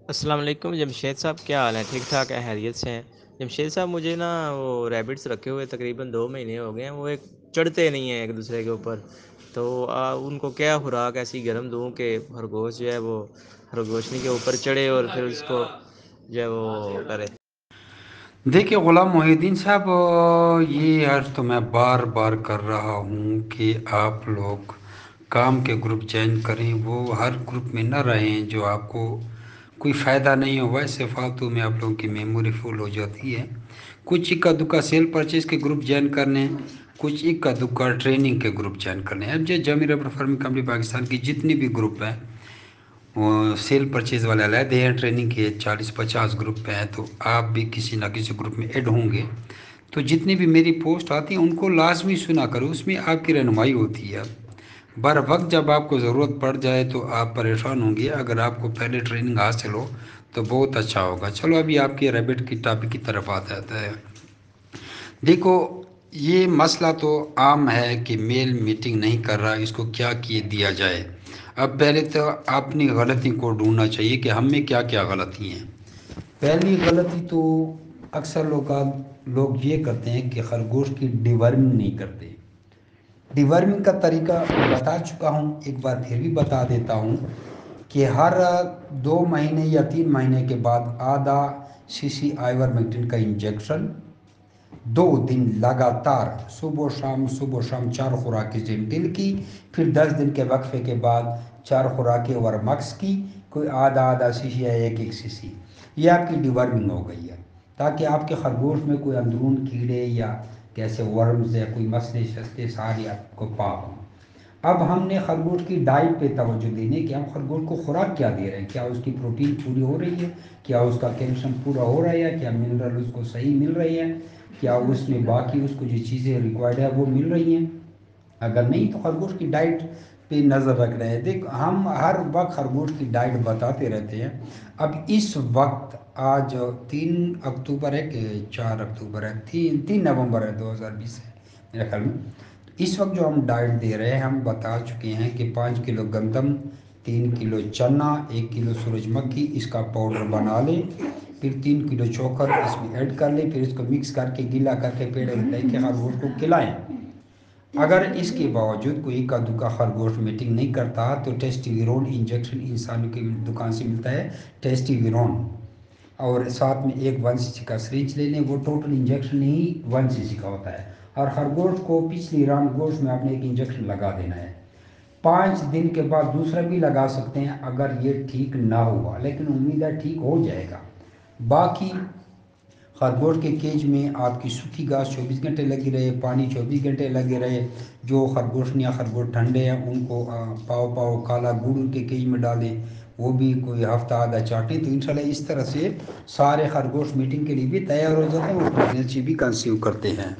السلام علیکم جمشید صاحب، کیا حال ہے؟ ٹھیک ٹھاک ہے؟ خیریت سے ہیں؟ جمشید صاحب، مجھے نا وہ ریبٹس رکھے ہوئے تقریباً 2 مہینے ہو گئے ہیں، وہ ایک چڑھتے نہیں ہیں ایک دوسرے کے اوپر. تو ان کو کیا خوراک ایسی گرم دوں کہ خرگوش جو ہے وہ خرگوشنی کے اوپر چڑھے اور پھر اس کو جو ہے وہ کرے. دیکھیے غلام محی الدین صاحب، یہ عرض تو میں بار بار کر رہا ہوں کہ آپ لوگ کام کے گروپ جوائن کریں، وہ ہر گروپ میں نہ رہیں جو آپ کو کوئی فائدہ نہیں ہو. ویسے فالتو میں آپ لوگوں کی میموری فل ہو جاتی ہے. کچھ اکا دکا سیل پرچیز کے گروپ جوائن کرنے، کچھ اکا دکا ٹریننگ کے گروپ جوائن کرنے. اب جو جامی ربر فارمنگ کمپنی پاکستان کی جتنی بھی گروپ ہیں، وہ سیل پرچیز والے علیحدہ ہیں، ٹریننگ کے 40-50 گروپ پہ ہیں، تو آپ بھی کسی نہ کسی گروپ میں ایڈ ہوں گے. تو جتنی بھی میری پوسٹ آتی ہیں ان کو لازمی سنا کرو، اس میں آپ کی رہنمائی ہوتی ہے. بر وقت جب آپ کو ضرورت پڑ جائے تو آپ پریشان ہوں گے. اگر آپ کو پہلے ٹریننگ حاصل ہو تو بہت اچھا ہوگا. چلو ابھی آپ کے ریبٹ کی ٹاپک کی طرف آتا ہے. دیکھو، یہ مسئلہ تو عام ہے کہ میل میٹنگ نہیں کر رہا، اس کو کیا کیے دیا جائے. اب پہلے تو اپنی غلطی کو ڈھونڈنا چاہیے کہ ہم میں کیا کیا غلطی ہیں. پہلی غلطی تو اکثر لوگ یہ کرتے ہیں کہ خرگوش کی ڈیورمنگ نہیں کرتے. ڈیورمنگ کا طریقہ بتا چکا ہوں، ایک بار پھر بھی بتا دیتا ہوں کہ ہر 2 مہینے یا 3 مہینے کے بعد آدھا cc آئیورمیکٹن کا انجیکشن 2 دن لگاتار صبح و شام 4 خوراکیں زنٹل کی، پھر 10 دن کے وقفے کے بعد 4 خوراکیں ورمکس کی، کوئی آدھا cc یا 1 cc. یہ آپ کی ڈیورمنگ ہو گئی ہے، تاکہ آپ کے خرگوش میں کوئی اندرون کیڑے یا کیسے ورمز یا کوئی مسئلے شستے سارے آپ کو پاک ہوں. اب ہم نے خرگوش کی ڈائٹ پہ توجہ دینی کہ ہم خرگوش کو خوراک کیا دے رہے ہیں، کیا اس کی پروٹین پوری ہو رہی ہے، کیا اس کا کیلشیم پورا ہو رہا ہے، کیا منرل اس کو صحیح مل رہی ہے، کیا اس میں باقی اس کو جو چیزیں ریکوائرڈ ہے وہ مل رہی ہیں. اگر نہیں تو خرگوش کی ڈائٹ پہ نظر رکھ رہے ہیں. دیکھ، ہم ہر وقت خرگوش کی ڈائٹ بتاتے رہتے ہیں. اب اس وقت آج 3 اکتوبر ہے کہ 4 اکتوبر ہے، 3 نومبر ہے 2020 ہے میرے خیال میں. اس وقت جو ہم ڈائٹ دے رہے ہیں، ہم بتا چکے ہیں کہ 5 کلو گندم، 3 کلو چنا، 1 کلو سورج مکھی، اس کا پاؤڈر بنا لیں، پھر 3 کلو چوکر اس میں ایڈ کر لیں، پھر اس کو مکس کر کے گیلا کر کے پیڑے میں لے کے خرگوش کو کھلائیں. اگر اس کے باوجود کوئی کا دکا خرگوش میٹنگ نہیں کرتا تو ٹیسٹی ویرون انجیکشن انسانوں کی دکان سے ملتا ہے، ٹیسٹی ویرون، اور ساتھ میں ایک 1 cc کا سرنج لے لیں. وہ ٹوٹل انجیکشن نہیں 1 cc کا ہوتا ہے، اور خرگوش کو پچھلی ران گوشت میں آپ نے ایک انجیکشن لگا دینا ہے. 5 دن کے بعد دوسرا بھی لگا سکتے ہیں اگر یہ ٹھیک نہ ہوا، لیکن امید ہے ٹھیک ہو جائے گا. باقی خرگوش کے کیج میں آپ کی سوکھی گھاس 24 گھنٹے لگی رہے، پانی 24 گھنٹے لگے رہے. جو خرگوش ٹھنڈے ہیں ان کو پاؤ کالا گڑ ان کے کیج میں ڈالیں، وہ بھی کوئی ہفتہ آدھا چاٹیں. تو انشاءاللہ اس طرح سے سارے خرگوش میٹنگ کے لیے بھی تیار ہو جاتے ہیں، وہ پریگننسی بھی کنسیو کرتے ہیں.